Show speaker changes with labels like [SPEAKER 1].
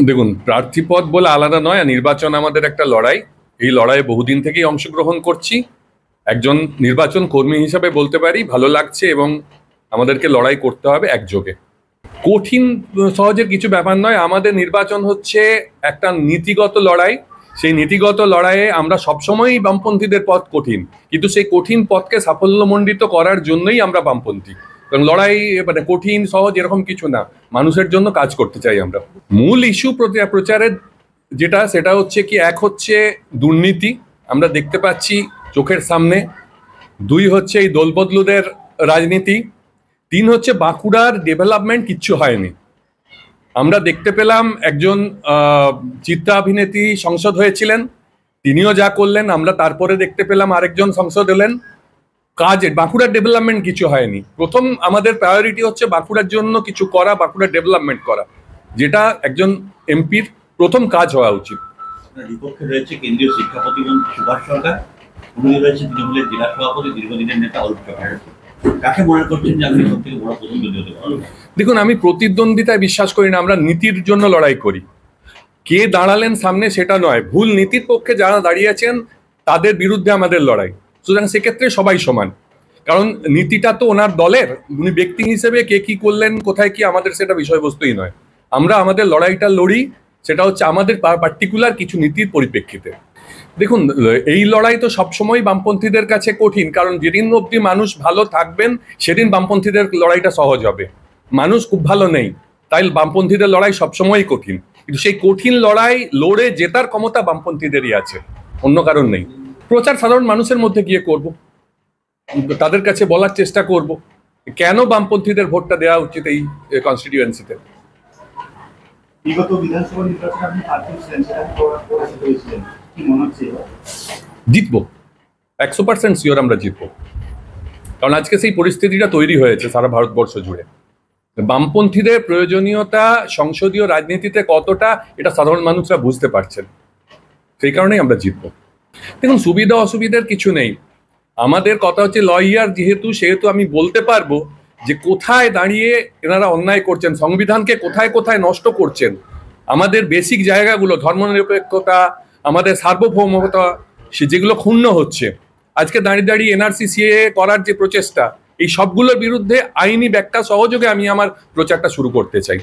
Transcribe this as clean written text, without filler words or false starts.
[SPEAKER 1] দেখুন, প্রার্থীপদ বলে আলাদা নয়, নির্বাচন আমাদের একটা লড়াই। এই লড়াইয়ে বহুদিন থেকেই অংশগ্রহণ করছি। একজন নির্বাচন কর্মী হিসাবে বলতে পারি ভালো লাগছে, এবং আমাদেরকে লড়াই করতে হবে একযোগে। কঠিন সহজের কিছু ব্যাপার নয়। আমাদের নির্বাচন হচ্ছে একটা নীতিগত লড়াই। সেই নীতিগত লড়াইয়ে আমরা সবসময়ই বামপন্থীদের পথ কঠিন, কিন্তু সেই কঠিন পথকে সাফল্যমণ্ডিত করার জন্যই আমরা বামপন্থী। কারণ লড়াই মানে কঠিন সহজ এরকম কিছু না, মানুষের জন্য কাজ করতে চাই আমরা। মূল ইস্যু প্রচারের সেটা হচ্ছে কি, এক হচ্ছে দুর্নীতি, আমরা দেখতে পাচ্ছি চোখের সামনে। দুই হচ্ছে এই দলবদলুদের রাজনীতি। তিন হচ্ছে বাঁকুড়ার ডেভেলপমেন্ট কিচ্ছু হয়নি। আমরা দেখতে পেলাম একজন চিত্রাভিনেত্রী সংসদ হয়েছিলেন, তিনিও যা করলেন। আমরা তারপরে দেখতে পেলাম আরেকজন সংসদ হলেন। বাঁকুড়ার ডেভেলপমেন্ট কিছু হয়নি। প্রথম আমাদের প্রায়োরিটি হচ্ছে বাঁকুড়ার জন্য কিছু করা, বাঁকুড়ার ডেভেলপমেন্ট করা, যেটা একজন এমপির প্রথম কাজ হওয়া উচিত।
[SPEAKER 2] বিপক্ষে রয়েছে কেন্দ্রীয় শিক্ষা প্রতিমন্ত্রী সুভাষ সরকার, উনি রয়েছে তৃণমূলের জেলা সভাপতি দীর্ঘদিনের নেতা অরূপ চক্রবর্তী। কাকে মনে করছেন যে আপনি সবথেকে বড় প্রতিদ্বন্দ্বী হতে পারবেন?
[SPEAKER 1] দেখুন, আমি প্রতিদ্বন্দ্বিতায় বিশ্বাস করি না, আমরা নীতির জন্য লড়াই করি। কে দাঁড়ালেন সামনে সেটা নয়, ভুল নীতির পক্ষে যারা দাঁড়িয়েছেন তাদের বিরুদ্ধে আমাদের লড়াই। সুতরাং সেক্ষেত্রে সবাই সমান, কারণ নীতিটা তো ওনার দলের। উনি ব্যক্তি হিসেবে কে কি করলেন, কোথায় কি, আমাদের সেটা বিষয়বস্তুই নয়। আমরা আমাদের লড়াইটা লড়ি, সেটা হচ্ছে আমাদের পার্টিকুলার কিছু নীতির পরিপ্রেক্ষিতে। দেখুন, এই লড়াই তো সবসময় বামপন্থীদের কাছে কঠিন, কারণ যেদিন অবধি মানুষ ভালো থাকবেন সেদিন বামপন্থীদের লড়াইটা সহজ হবে। মানুষ খুব ভালো নেই, তাই বামপন্থীদের লড়াই সবসময়ই কঠিন, কিন্তু সেই কঠিন লড়াই লড়ে জেতার ক্ষমতা বামপন্থীদেরই আছে, অন্য কারণ নেই। প্রচার সাধারণ মানুষের মধ্যে গিয়ে করব, তাদের কাছে বলার চেষ্টা করব কেন বামপন্থীদের ভোটটা দেওয়া উচিত এই কনস্টিটিউয়েন্সিতে।
[SPEAKER 3] বিগত বিধানসভা নির্বাচনে আপনি কি মনে হচ্ছে
[SPEAKER 1] জিতবো? 100% শিওর আমরা জিতবো, কারণ আজকে সেই পরিস্থিতিটা তৈরি হয়েছে সারা ভারতবর্ষ জুড়ে। বামপন্থীদের প্রয়োজনীয়তা সংসদীয় রাজনীতিতে কতটা, এটা সাধারণ মানুষরা বুঝতে পারছেন, সেই কারণেই আমরা জিতবো। দেখুন, সুবিধা অসুবিধার কিছু নেই। আমাদের কথা হচ্ছে লয়ার সেহেতু আমি বলতে পারবো যে কোথায় দাঁড়িয়ে এনারা অন্যায় করছেন, সংবিধানকে কোথায় কোথায় নষ্ট করছেন, আমাদের বেসিক জায়গাগুলো, ধর্মনিরপেক্ষতা, আমাদের সার্বভৌমতা, যেগুলো ক্ষুণ্ণ হচ্ছে। আজকে দাঁড়িয়ে দাঁড়িয়ে এনআরসি সিএএ করার যে প্রচেষ্টা, এই সবগুলোর বিরুদ্ধে আইনি ব্যাখ্যা সহযোগে আমি আমার প্রচারটা শুরু করতে চাই।